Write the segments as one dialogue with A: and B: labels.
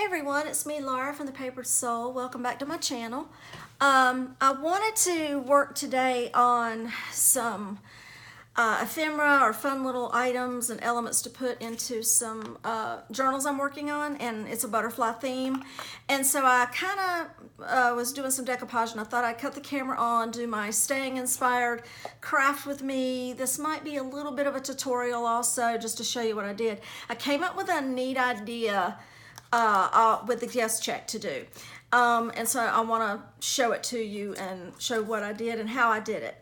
A: everyone, it's me Laura from the Papered Soul. Welcome back to my channel. I wanted to work today on some ephemera or fun little items and elements to put into some journals I'm working on, and it's a butterfly theme. And so I kind of was doing some decoupage, and I thought I'd cut the camera on, do my staying inspired craft with me. This might be a little bit of a tutorial also, just to show you what I did. I came up with a neat idea with the guest check to do. And so I want to show it to you and show what I did and how I did it.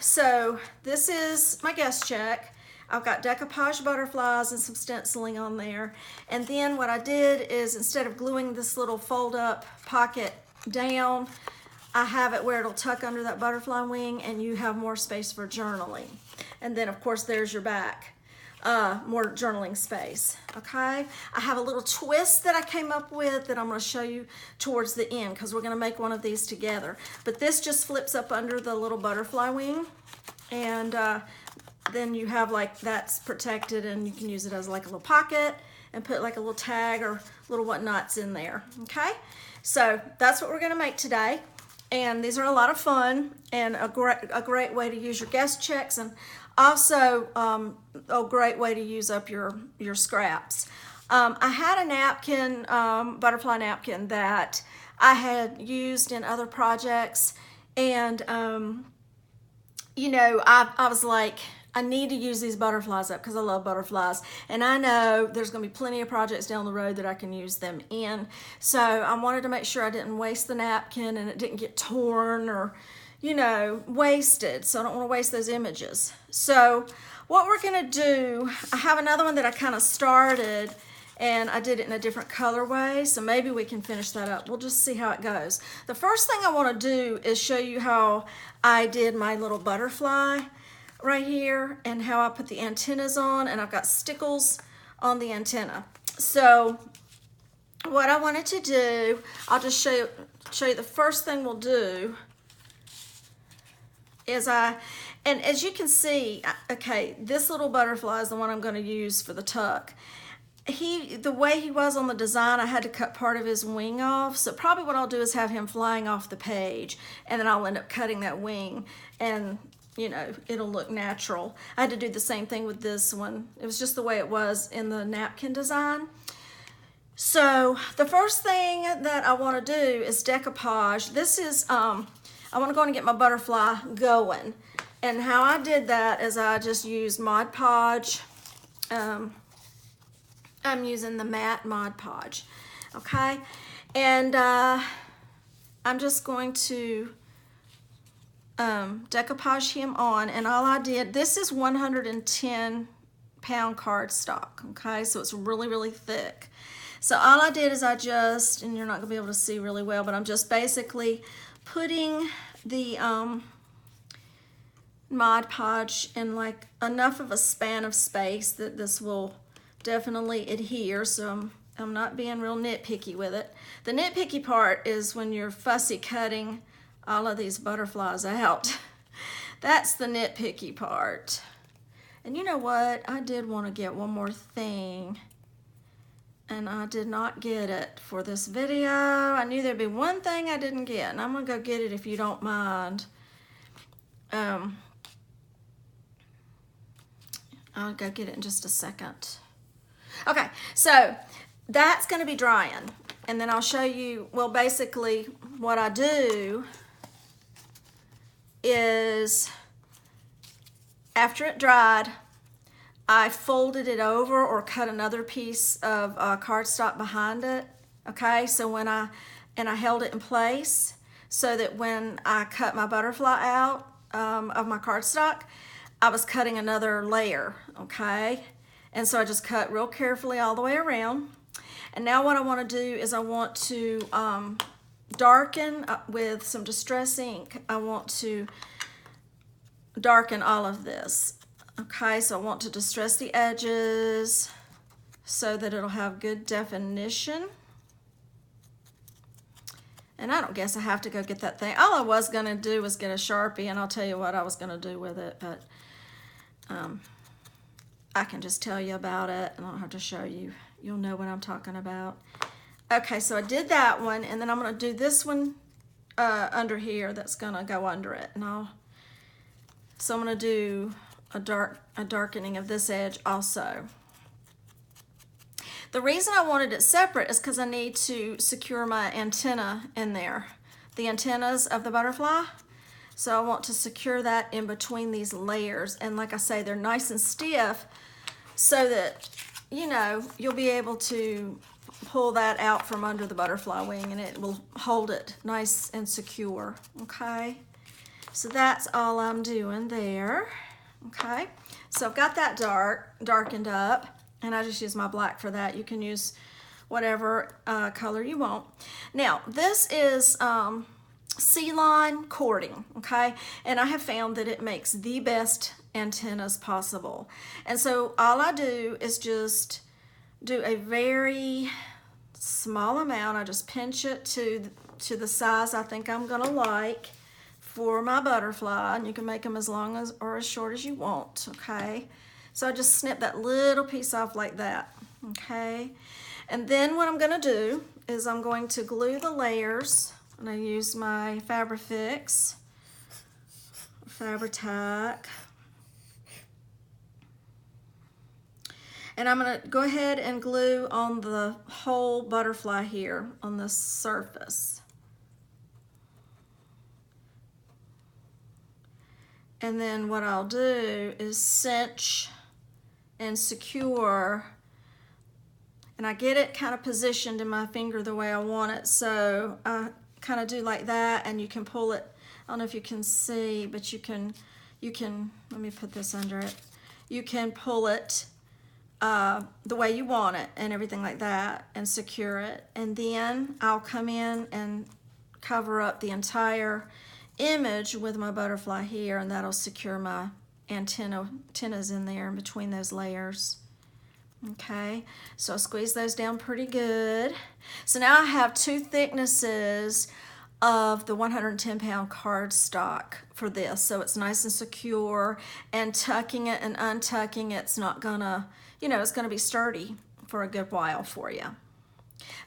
A: So this is my guest check. I've got decoupage butterflies and some stenciling on there. And then what I did is, instead of gluing this little fold up pocket down, I have it where it'll tuck under that butterfly wing and you have more space for journaling. And then of course there's your back. More journaling space, okay? I have a little twist that I came up with that I'm going to show you towards the end, because we're going to make one of these together. But this just flips up under the little butterfly wing, and then you have, like, that's protected, and you can use it as like a little pocket and put like a little tag or little whatnots in there, okay? So that's what we're going to make today. And these are a lot of fun and a great way to use your guest checks, and also a great way to use up your scraps. I had a napkin, butterfly napkin, that I had used in other projects, and you know, I was like, I need to use these butterflies up because I love butterflies, and I know there's going to be plenty of projects down the road that I can use them in. So I wanted to make sure I didn't waste the napkin and it didn't get torn or, you know, wasted. So I don't want to waste those images. So what we're going to do, I have another one that I kind of started and I did it in a different colorway, so maybe we can finish that up. We'll just see how it goes. The first thing I want to do is show you how I did my little butterfly right here and how I put the antennas on, and I've got stickles on the antenna. So what I wanted to do, I'll just show you the first thing we'll do is and as you can see, okay, this little butterfly is the one I'm going to use for the tuck. The way he was on the design, I had to cut part of his wing off, so probably what I'll do is have him flying off the page, and then I'll end up cutting that wing, and you know, it'll look natural. I had to do the same thing with this one. It was just the way it was in the napkin design. So the first thing that I want to do is decoupage. This is, I want to go and get my butterfly going. And how I did that is I just used Mod Podge. I'm using the matte Mod Podge, okay? And I'm just going to decoupage him on, and all I did, this is 110-pound cardstock, okay, so it's really thick. So all I did is I just, and you're not gonna be able to see really well, but I'm just basically putting the Mod Podge in like enough of a span of space that this will definitely adhere, so I'm not being real nitpicky with it. The nitpicky part is when you're fussy cutting all of these butterflies out. That's the nitpicky part. And you know what? I did want to get one more thing, and I did not get it for this video. I knew there'd be one thing I didn't get, and I'm gonna go get it if you don't mind. I'll go get it in just a second. Okay, so that's gonna be drying, and then I'll show you, well, basically what I do is, after it dried, I folded it over or cut another piece of cardstock behind it, okay? So when I held it in place so that when I cut my butterfly out of my cardstock, I was cutting another layer, okay? And so I just cut real carefully all the way around. And now what I want to do is I want to darken with some Distress ink. I want to darken all of this, okay? So I want to distress the edges so that it'll have good definition. And I don't guess I have to go get that thing. All I was gonna do was get a Sharpie, and I'll tell you what I was gonna do with it, but I can just tell you about it, and I don't have to show you you'll know what I'm talking about. Okay, so I did that one, and then I'm going to do this one under here that's going to go under it. So I'm going to do a darkening of this edge also. The reason I wanted it separate is because I need to secure my antenna in there, the antennas of the butterfly. So I want to secure that in between these layers. And like I say, they're nice and stiff so that, you know, you'll be able to pull that out from under the butterfly wing and it will hold it nice and secure, okay? So that's all I'm doing there, okay? So I've got that darkened up, and I just use my black for that. You can use whatever color you want. Now, this is C-line cording, okay? And I have found that it makes the best antennas possible. And so all I do is just do a very small amount. I just pinch it to the size I think I'm gonna like for my butterfly, and you can make them as long as or as short as you want, okay? So I just snip that little piece off like that, okay? And then what I'm gonna do is I'm going to glue the layers, and I use my Fabri-Fix, Fabri-Tac. And I'm gonna go ahead and glue on the whole butterfly here on this surface. And then what I'll do is cinch and secure, and I get it kind of positioned in my finger the way I want it. So I kind of do like that, and you can pull it. I don't know if you can see, but you can, let me put this under it. You can pull it the way you want it and everything like that and secure it. And then I'll come in and cover up the entire image with my butterfly here, and that'll secure my antennas in there in between those layers. Okay, so I'll squeeze those down pretty good. So now I have two thicknesses of the 110-pound cardstock for this, so it's nice and secure, and tucking it and untucking it's not gonna, you know, it's gonna be sturdy for a good while for you.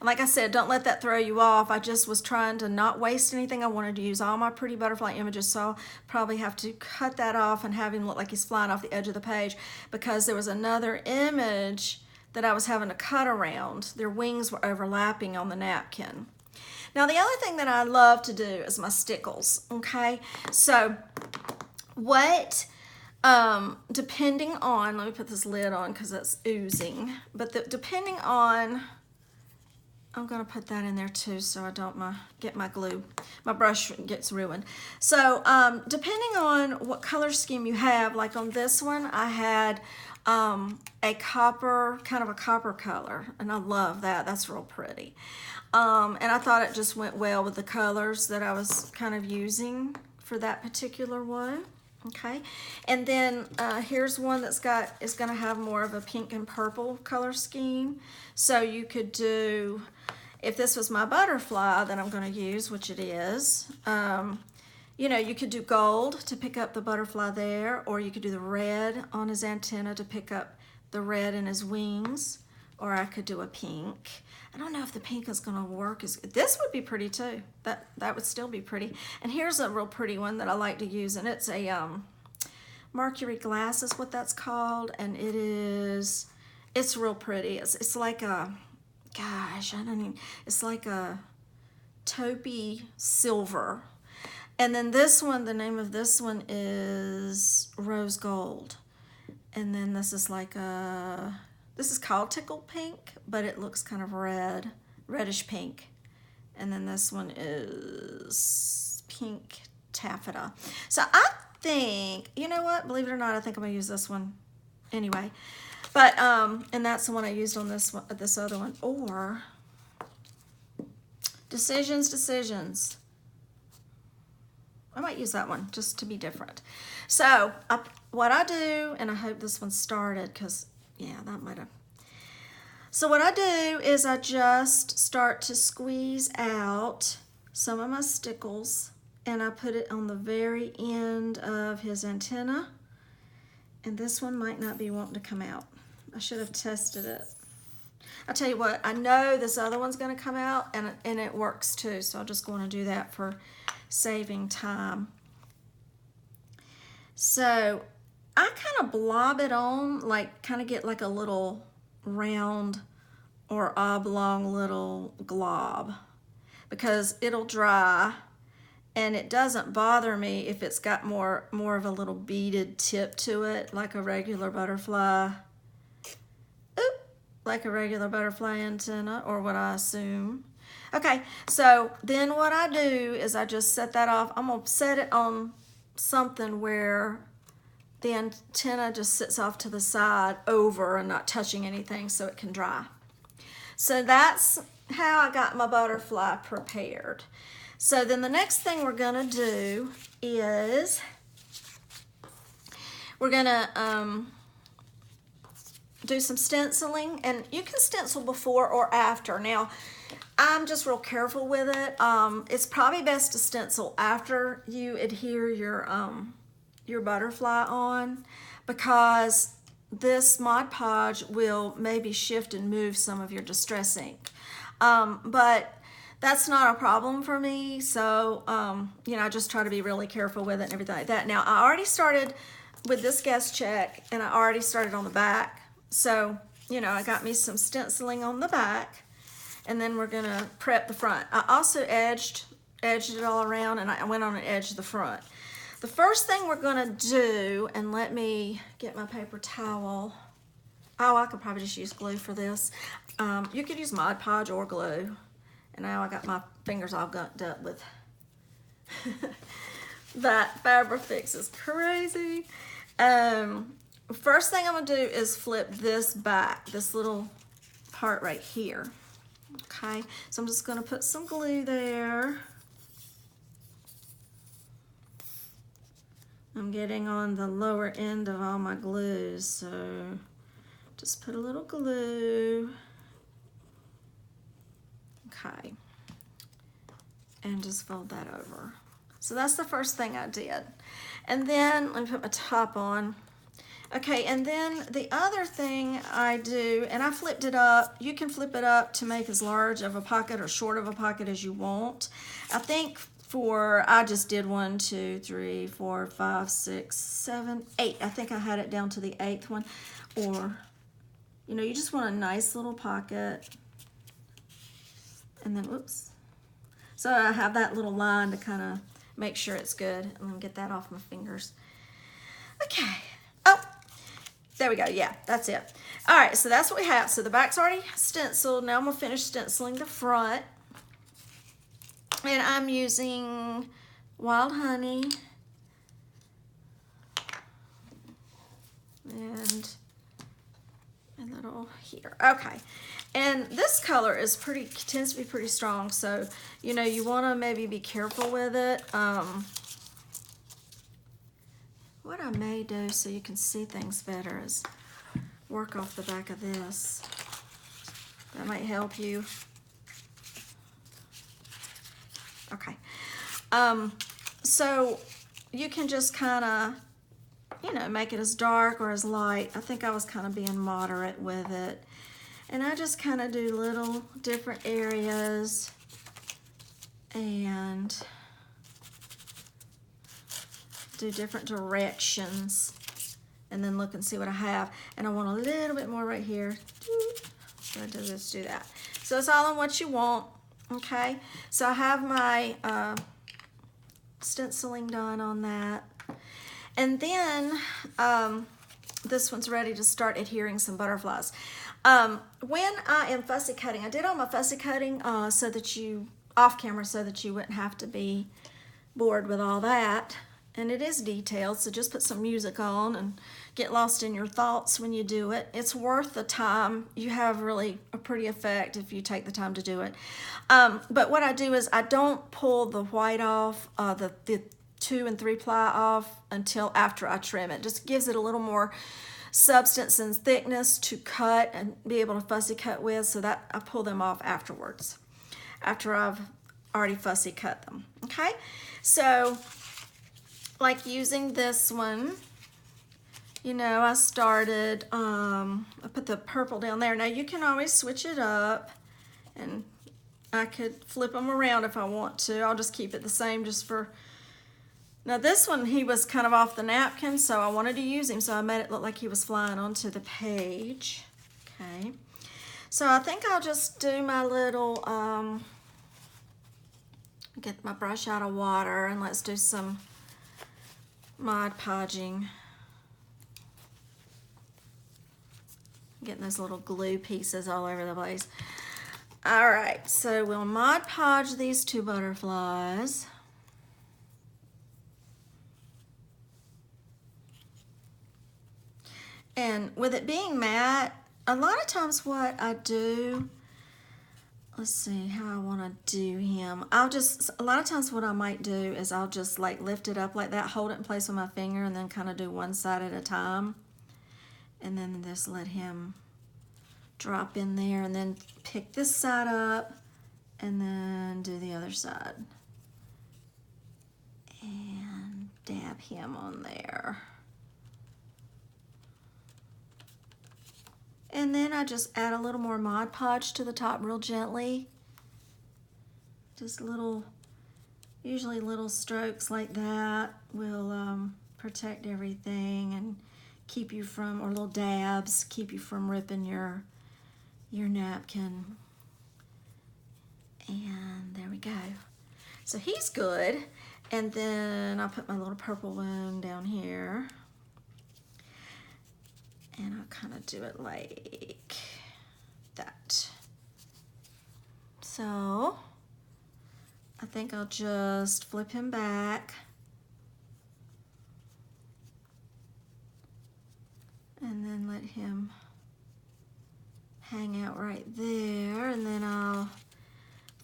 A: And like I said, don't let that throw you off. I just was trying to not waste anything. I wanted to use all my pretty butterfly images, so I'll probably have to cut that off and have him look like he's flying off the edge of the page, because there was another image that I was having to cut around. Their wings were overlapping on the napkin. Now the other thing that I love to do is my stickles, okay? So what, depending on, let me put this lid on because it's oozing, but depending on, I'm gonna put that in there too so I don't get my glue, my brush gets ruined. So depending on what color scheme you have, like on this one I had a copper, kind of a copper color, and I love that, that's real pretty. And I thought it just went well with the colors that I was kind of using for that particular one. Okay, and then here's one that's is gonna have more of a pink and purple color scheme. So you could do, if this was my butterfly that I'm gonna use, which it is, you know, you could do gold to pick up the butterfly there, or you could do the red on his antenna to pick up the red in his wings, or I could do a pink. I don't know if the pink is gonna work. This would be pretty too. That would still be pretty. And here's a real pretty one that I like to use, and it's a Mercury glass is what that's called, and it's real pretty. It's like a, gosh, I don't even, it's like a taupey silver. And then this one, the name of this one is Rose Gold. And then this is like a, this is called Tickled Pink, but it looks kind of reddish pink. And then this one is Pink Taffeta. So I think, you know what, believe it or not, I think I'm gonna use this one anyway. But, and that's the one I used on this one, this other one. Or, Decisions. I might use that one just to be different. So what I do, and I hope this one started, because yeah, that might have. So what I do is I just start to squeeze out some of my stickles, and I put it on the very end of his antenna. And this one might not be wanting to come out. I should have tested it. I tell you what, I know this other one's going to come out, and it works too, so I'm just going to do that for saving time. So I kind of blob it on, like kind of get like a little round or oblong little glob, because it'll dry, and it doesn't bother me if it's got more of a little beaded tip to it, like a regular butterfly. Like a regular butterfly antenna, or what I assume. Okay, so then what I do is I just set that off. I'm gonna set it on something where the antenna just sits off to the side over and not touching anything, so it can dry. So that's how I got my butterfly prepared. So then the next thing we're gonna do is we're gonna do some stenciling, and you can stencil before or after. Now, I'm just real careful with it. It's probably best to stencil after you adhere your butterfly on, because this Mod Podge will maybe shift and move some of your distress ink. But that's not a problem for me, so you know, I just try to be really careful with it and everything like that. Now, I already started with this guest check, and I already started on the back. So, you know, I got me some stenciling on the back, and then we're gonna prep the front. I also edged it all around, and I went on and edged the front. The first thing we're gonna do, and let me get my paper towel. Oh, I could probably just use glue for this. You could use Mod Podge or glue. And now I got my fingers all gunked up with that Fabrifix is crazy. First thing I'm gonna do is flip this back, this little part right here. Okay, so I'm just gonna put some glue there. I'm getting on the lower end of all my glues, so just put a little glue. Okay, and just fold that over. So that's the first thing I did. And then let me put my top on. Okay, and then the other thing I do, and I flipped it up. You can flip it up to make as large of a pocket or short of a pocket as you want. I think I just did 1, 2, 3, 4, 5, 6, 7, 8. I think I had it down to the 8th one. Or, you know, you just want a nice little pocket. And then, whoops. So I have that little line to kind of make sure it's good. I'm gonna get that off my fingers. Okay. Oh, there we go. Yeah, that's it. All right, so that's what we have. So the back's already stenciled. Now I'm gonna finish stenciling the front. And I'm using Wild Honey. And a little here. Okay. And this color is tends to be pretty strong, so you know, you want to maybe be careful with it. What I may do so you can see things better is work off the back of this. That might help you. Okay. So you can just kind of, you know, make it as dark or as light. I think I was kind of being moderate with it. And I just kind of do little different areas and do different directions, and then look and see what I have. And I want a little bit more right here. So I just do that. So it's all on what you want, okay? So I have my stenciling done on that. And then this one's ready to start adhering some butterflies. When I am fussy cutting, I did all my fussy cutting so that off camera, so that you wouldn't have to be bored with all that. And it is detailed, so just put some music on and get lost in your thoughts when you do it. It's worth the time. You have really a pretty effect if you take the time to do it. But what I do is I don't pull the white off, the 2 and 3 ply off until after I trim it. Just gives it a little more substance and thickness to cut and be able to fussy cut with, so that I pull them off afterwards, after I've already fussy cut them. Okay, so like using this one, you know, I started, I put the purple down there. Now you can always switch it up, and I could flip them around if I want to. I'll just keep it the same just for, now this one, he was kind of off the napkin, so I wanted to use him, so I made it look like he was flying onto the page. Okay, so I think I'll just do my little, get my brush out of water, and let's do some Mod Podging. Getting those little glue pieces all over the place. All right, so we'll Mod Podge these two butterflies. And with it being matte, a lot of times what I do, let's see how I want to do him. A lot of times what I might do is I'll just like lift it up like that, hold it in place with my finger, and then kind of do one side at a time. And then just let him drop in there, and then pick this side up, and then do the other side. And dab him on there. And then I just add a little more Mod Podge to the top real gently. Just little, usually little strokes like that will protect everything and keep you from, or little dabs, keep you from ripping your napkin. And there we go. So he's good. And then I'll put my little purple one down here. And I'll kind of do it like that. So I think I'll just flip him back. And then let him hang out right there. And then I'll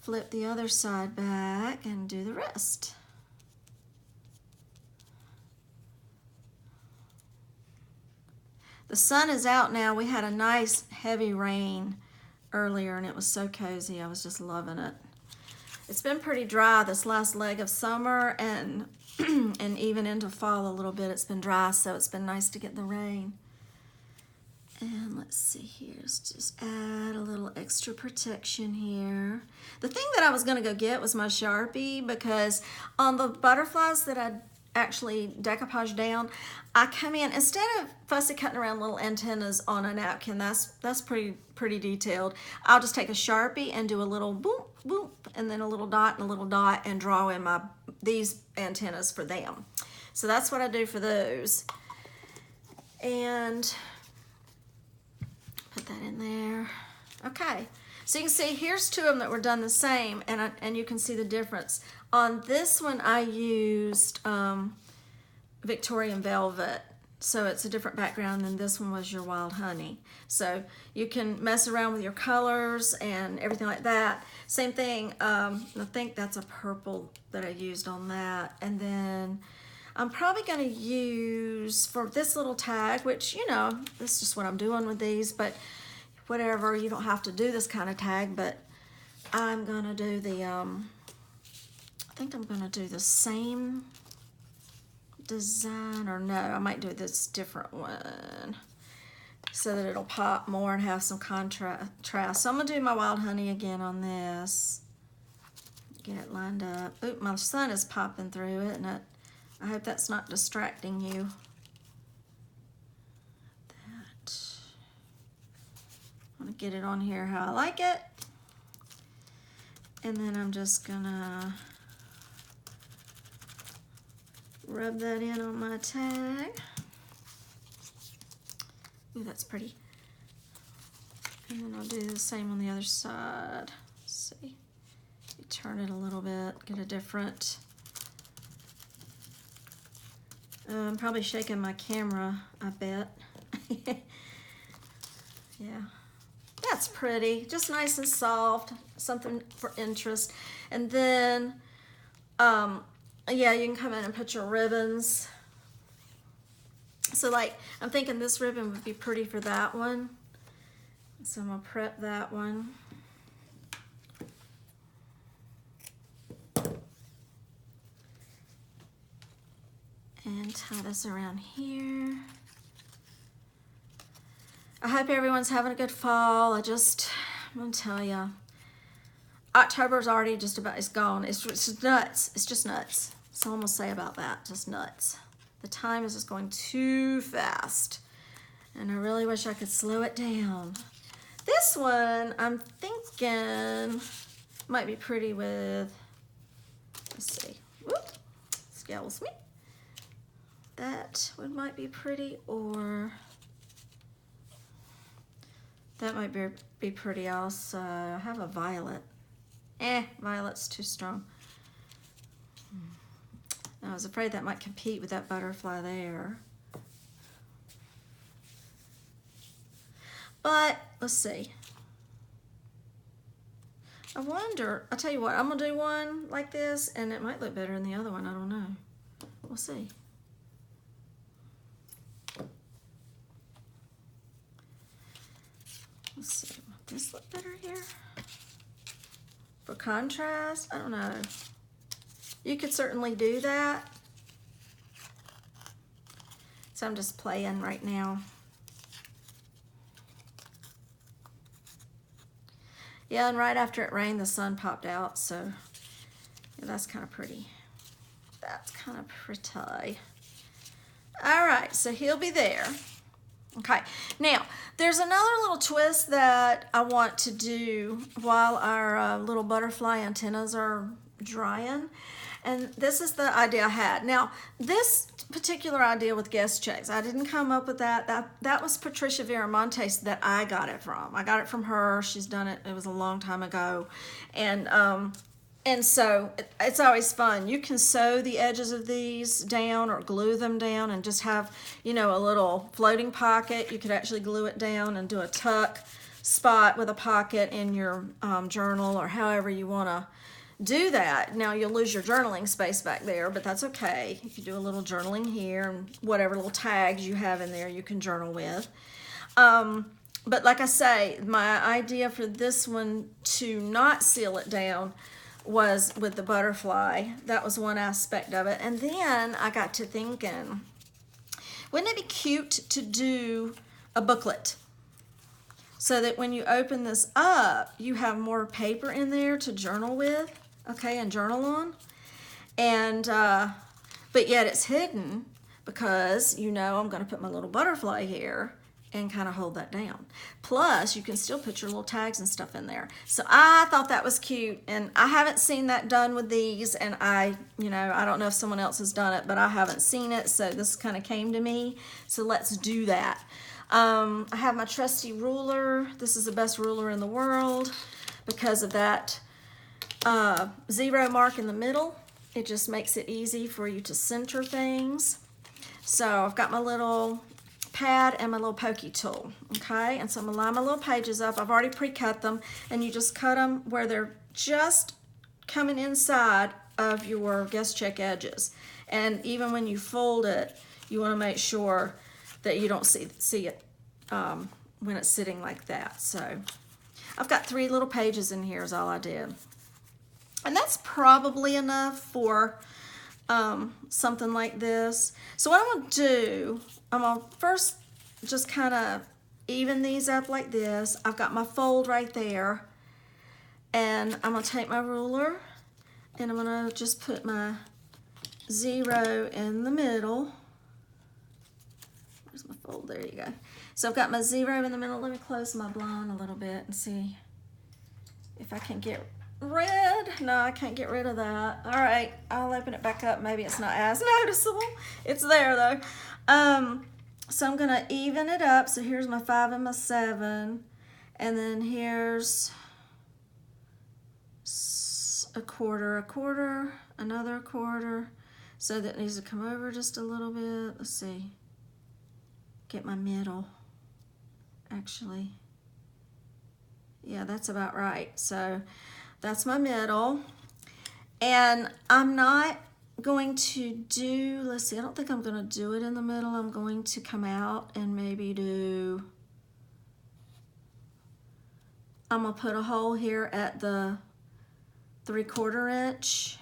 A: flip the other side back and do the rest. The sun is out now. We had a nice heavy rain earlier and it was so cozy. I was just loving it. It's been pretty dry this last leg of summer, and and even into fall a little bit it's been dry, so it's been nice to get the rain. And let's see here, let's just add a little extra protection here. The thing that I was gonna go get was my Sharpie, because on the butterflies that I actually decoupage down, I come in, instead of fussy cutting around little antennas on a napkin, that's pretty detailed, I'll just take a Sharpie and do a little boop, boop, and then a little dot and a little dot, and draw in these antennas for them. So that's what I do for those. And put that in there. Okay, so you can see here's two of them that were done the same, and you can see the difference. On this one I used Victorian Velvet, so it's a different background than this one was your Wild Honey. So you can mess around with your colors and everything like that. Same thing, I think that's a purple that I used on that. And then I'm probably going to use, for this little tag, which, you know, this is just what I'm doing with these, but whatever, you don't have to do this kind of tag, but I'm going to do the, I think I'm going to do the same design, or no, I might do this different one so that it'll pop more and have some contrast. So I'm going to do my Wild Honey again on this. Get it lined up. Oop, my sun is popping through it, and I hope that's not distracting you. I'm going to get it on here how I like it. And then I'm just going to rub that in on my tag. Ooh, that's pretty. And then I'll do the same on the other side. Let's see. You turn it a little bit, get a different. I'm probably shaking my camera, I bet. Yeah. That's pretty, just nice and soft, something for interest. And then, yeah, you can come in and put your ribbons. So like, I'm thinking this ribbon would be pretty for that one. So I'm gonna prep that one. And tie this around here. hope everyone's having a good fall. I'm gonna tell you, October's already just about, it's gone. It's just nuts. It's just nuts. That's all I'm gonna say about that, just nuts. The time is just going too fast. And I really wish I could slow it down. This one, I'm thinking, might be pretty with, let's see, whoop, scales me. That one might be pretty, or that might be pretty also. I have a violet. Violet's too strong. I was afraid that might compete with that butterfly there. But let's see. I wonder, I'll tell you what, I'm gonna do one like this and it might look better than the other one, I don't know. We'll see. Let's see, will this look better here? For contrast, I don't know. You could certainly do that. So I'm just playing right now. Yeah, and right after it rained, the sun popped out, so yeah, that's kind of pretty. That's kind of pretty. All right, so he'll be there. Okay, now there's another little twist that I want to do while our little butterfly antennas are drying. And this is the idea I had. Now, this particular idea with guest checks, I didn't come up with that. That was Patricia Viramontes that I got it from. I got it from her. She's done it. It was a long time ago. And so it's always fun. You can sew the edges of these down or glue them down and just have, you know, a little floating pocket. You could actually glue it down and do a tuck spot with a pocket in your journal or however you want to do that. Now you'll lose your journaling space back there, but that's okay. You can do a little journaling here and whatever little tags you have in there you can journal with. But like I say, my idea for this one to not seal it down was with the butterfly. That was one aspect of it. And then I got to thinking, wouldn't it be cute to do a booklet? So that when you open this up, you have more paper in there to journal with, okay, and journal on. And, but yet it's hidden because, you know, I'm gonna put my little butterfly here and kind of hold that down. Plus, you can still put your little tags and stuff in there. So I thought that was cute, and I haven't seen that done with these, and I don't know if someone else has done it, but I haven't seen it, so this kind of came to me. So let's do that. I have my trusty ruler. This is the best ruler in the world because of that zero mark in the middle. It just makes it easy for you to center things. So I've got my little pad and my little pokey tool, okay? And so I'm gonna line my little pages up. I've already pre-cut them, and you just cut them where they're just coming inside of your guest check edges. And even when you fold it, you wanna make sure that you don't see it when it's sitting like that. So I've got 3 little pages in here is all I did. And that's probably enough for something like this. So what I'm gonna do, I'm gonna first just kind of even these up like this. I've got my fold right there. And I'm gonna take my ruler and I'm gonna just put my 0 in the middle. Where's my fold? There you go. So I've got my 0 in the middle. Let me close my blind a little bit and see if I can get rid. No, I can't get rid of that. All right, I'll open it back up. Maybe it's not as noticeable. It's there though. So I'm gonna even it up. So here's my 5 and my 7. And then here's a quarter, another quarter. So that needs to come over just a little bit. Let's see. Get my middle, actually. Yeah, that's about right. So that's my middle. And I'm not going to do, let's see, I don't think I'm gonna do it in the middle. I'm going to come out and maybe do, I'm gonna put a hole here at the 3/4 inch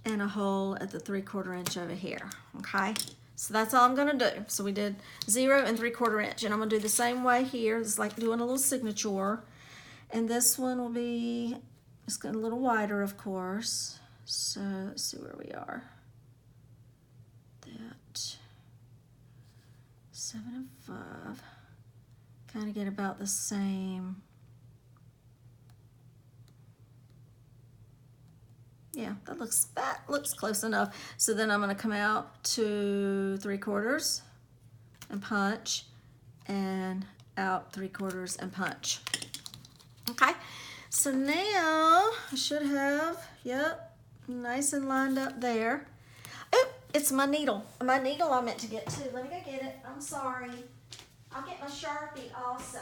A: and a hole at the 3/4 inch over here, okay? So that's all I'm gonna do. So we did 0 and 3/4 inch, and I'm gonna do the same way here. It's like doing a little signature. And this one will be, it's got a little wider, of course. So let's see where we are. That 7 and 5. Kind of get about the same. Yeah, that looks close enough. So then I'm going to come out to 3/4 and punch, and out 3/4 and punch. Okay, so now I should have, yep, nice and lined up there. Oh, it's my needle. My needle I meant to get too. Let me go get it. I'm sorry. I'll get my Sharpie also.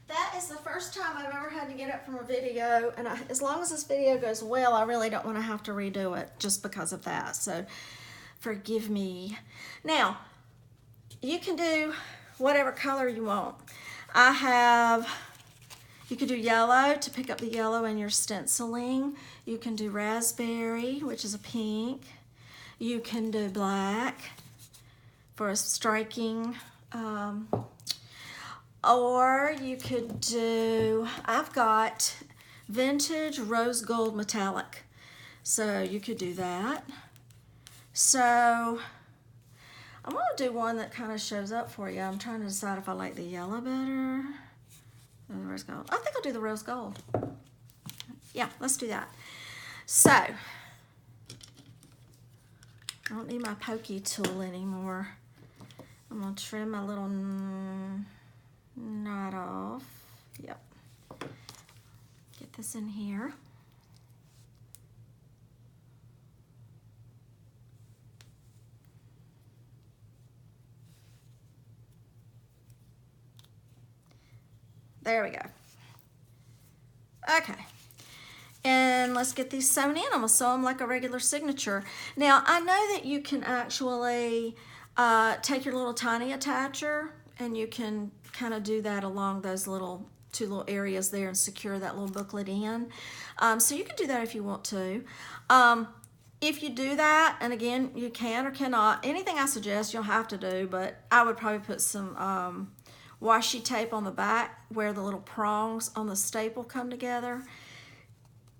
A: That is the first time I've ever had to get up from a video, and as long as this video goes well, I really don't want to have to redo it just because of that, so forgive me. Now, you can do whatever color you want. You could do yellow to pick up the yellow in your stenciling. You can do raspberry, which is a pink. You can do black for a striking, or you could do, I've got vintage rose gold metallic. So you could do that. So I'm gonna do one that kind of shows up for you. I'm trying to decide if I like the yellow better or the rose gold. I think I'll do the rose gold. Yeah, let's do that. So I don't need my pokey tool anymore. I'm gonna trim my little knot off. Yep. Get this in here. There we go. Okay. And let's get these sewn in. I'm gonna sew them like a regular signature. Now, I know that you can actually take your little tiny attacher and you can kind of do that along those two little areas there and secure that little booklet in. So you can do that if you want to. If you do that, and again, you can or cannot, anything I suggest you'll have to do, but I would probably put some washi tape on the back where the little prongs on the staple come together,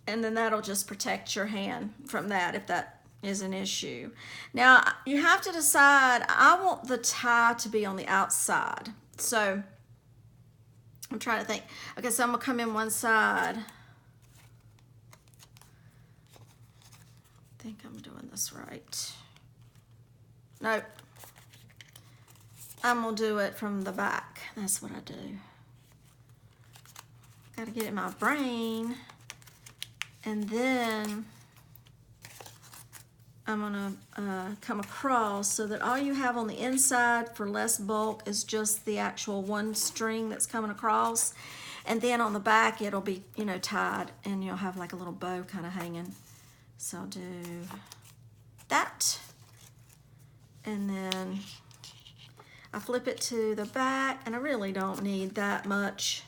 A: and then that'll just protect your hand from that if that is an issue. Now you have to decide, I want the tie to be on the outside, so I'm trying to think. Okay, so I'm gonna come in one side. I think I'm doing this right. Nope. I'm gonna do it from the back. That's what I do. Gotta get it in my brain. And then I'm gonna come across so that all you have on the inside for less bulk is just the actual one string that's coming across. And then on the back, it'll be, you know, tied, and you'll have like a little bow kind of hanging. So I'll do that. And then I flip it to the back, and I really don't need that much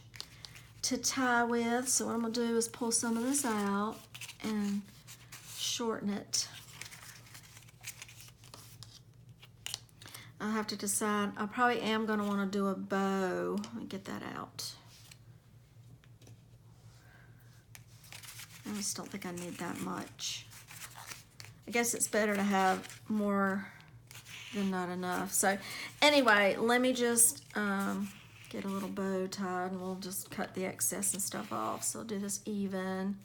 A: to tie with. So what I'm gonna do is pull some of this out and shorten it. I'll have to decide. I probably am gonna wanna do a bow. Let me get that out. I just don't think I need that much. I guess it's better to have more than not enough. So anyway, let me just get a little bow tied, and we'll just cut the excess and stuff off. So I'll do this even.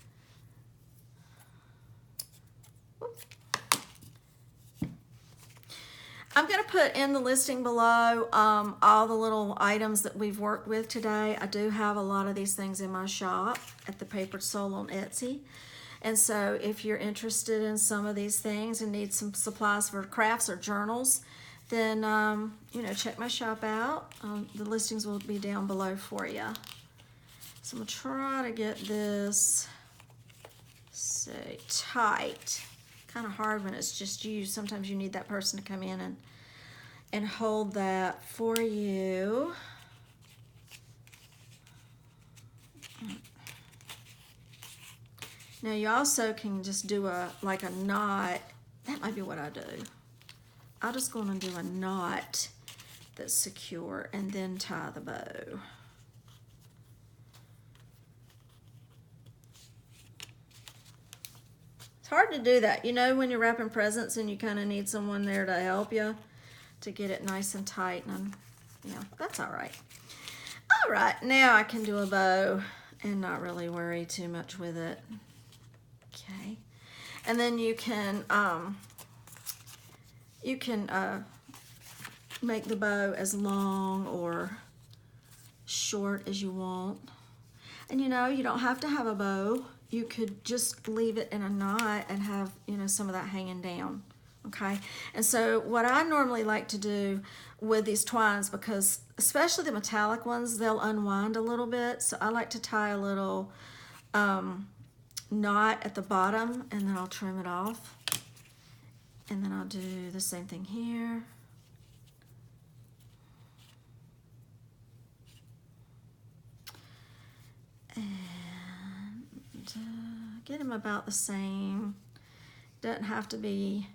A: I'm going to put in the listing below all the little items that we've worked with today. I do have a lot of these things in my shop at the Papered Soul on Etsy. And so if you're interested in some of these things and need some supplies for crafts or journals, then, you know, check my shop out. The listings will be down below for you. So I'm going to try to get this So tight. Kind of hard when it's just you. Sometimes you need that person to come in and hold that for you. Now you also can just do like a knot. That might be what I do. I'm just going to do a knot that's secure and then tie the bow. It's hard to do that. You know, when you're wrapping presents and you kind of need someone there to help you to get it nice and tight, and yeah, that's all right. All right, now I can do a bow and not really worry too much with it. Okay, and then you can make the bow as long or short as you want. And you know, you don't have to have a bow. You could just leave it in a knot and have, you know, some of that hanging down. Okay, and so what I normally like to do with these twines, because especially the metallic ones, they'll unwind a little bit, so I like to tie a little knot at the bottom, and then I'll trim it off, and then I'll do the same thing here. And get them about the same. Doesn't have to be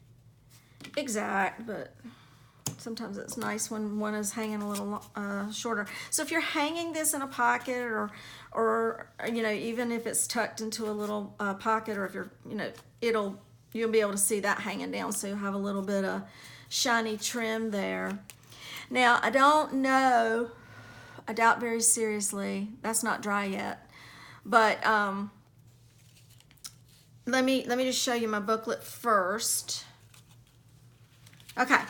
A: exact, but sometimes it's nice when one is hanging a little shorter. So if you're hanging this in a pocket, or you know, even if it's tucked into a little pocket, or if you're, you know, you'll be able to see that hanging down, so you'll have a little bit of shiny trim there. Now I don't know, I doubt very seriously that's not dry yet, but let me just show you my booklet first. Okay,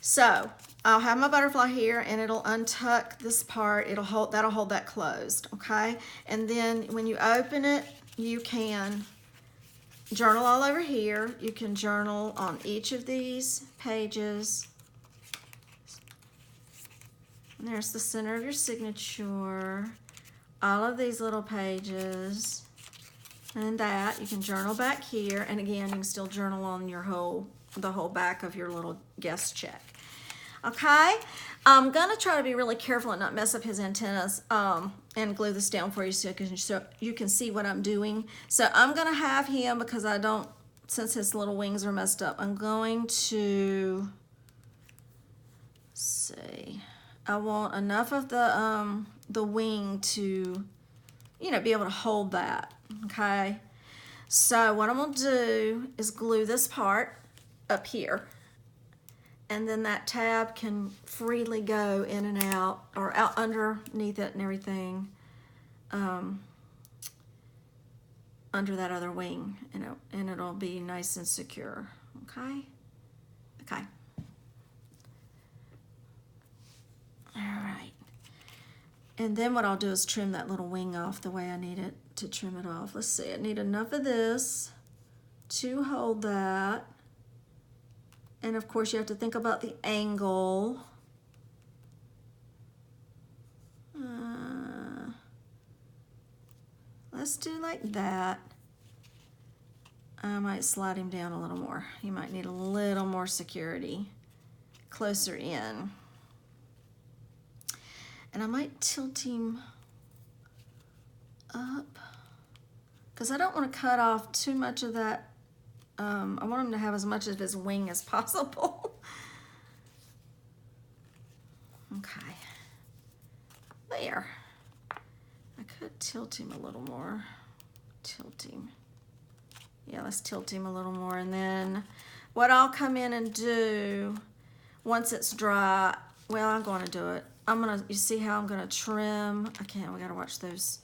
A: so I'll have my butterfly here, and it'll untuck this part. That'll hold that closed, okay? And then when you open it, you can journal all over here. You can journal on each of these pages. And there's the center of your signature. All of these little pages. And that, you can journal back here. And again, you can still journal on the whole back of your little guest check. Okay, I'm gonna try to be really careful and not mess up his antennas, and glue this down for you so you can see what I'm doing. So I'm gonna have him, because since his little wings are messed up, I'm going to see. I want enough of the wing to, you know, be able to hold that. Okay, so what I'm gonna do is glue this part up here, and then that tab can freely go in and out, or out underneath it and everything, under that other wing, and it'll be nice and secure. Okay, okay. All right, and then what I'll do is trim that little wing off the way I need it to trim it off. Let's see, I need enough of this to hold that. And of course, you have to think about the angle. Let's do like that. I might slide him down a little more. He might need a little more security closer in. And I might tilt him up, because I don't want to cut off too much of that. I want him to have as much of his wing as possible. Okay, there. I could tilt him a little more. Tilt him. Yeah, let's tilt him a little more. And then what I'll come in and do once it's dry, well, I'm going to do it. You see how I'm going to trim? We got to watch those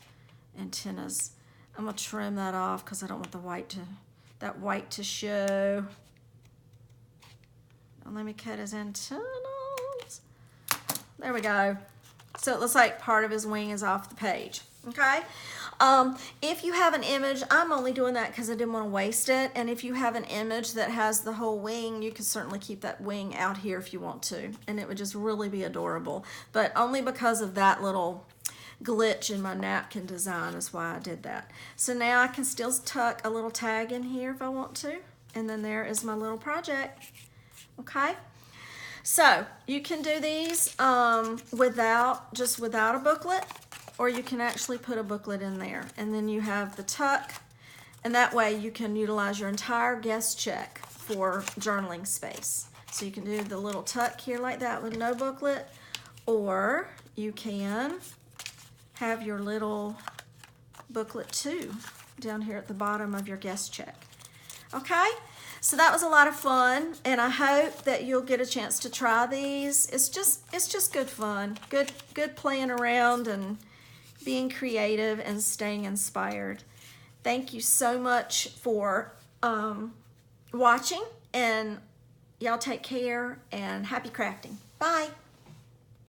A: antennas. I'm going to trim that off because I don't want that white to show. And let me cut his antennas. There we go. So it looks like part of his wing is off the page. Okay. If you have an image, I'm only doing that because I didn't want to waste it. And if you have an image that has the whole wing, you can certainly keep that wing out here if you want to. And it would just really be adorable. But only because of that little glitch in my napkin design is why I did that. So now I can still tuck a little tag in here if I want to. And then there is my little project. Okay? So you can do these without a booklet, or you can actually put a booklet in there. And then you have the tuck, and that way you can utilize your entire guest check for journaling space. So you can do the little tuck here like that with no booklet, or you can have your little booklet too down here at the bottom of your guest check. Okay, so that was a lot of fun, and I hope that you'll get a chance to try these. It's just good fun, good playing around and being creative and staying inspired. Thank you so much for watching, and y'all take care and happy crafting. Bye.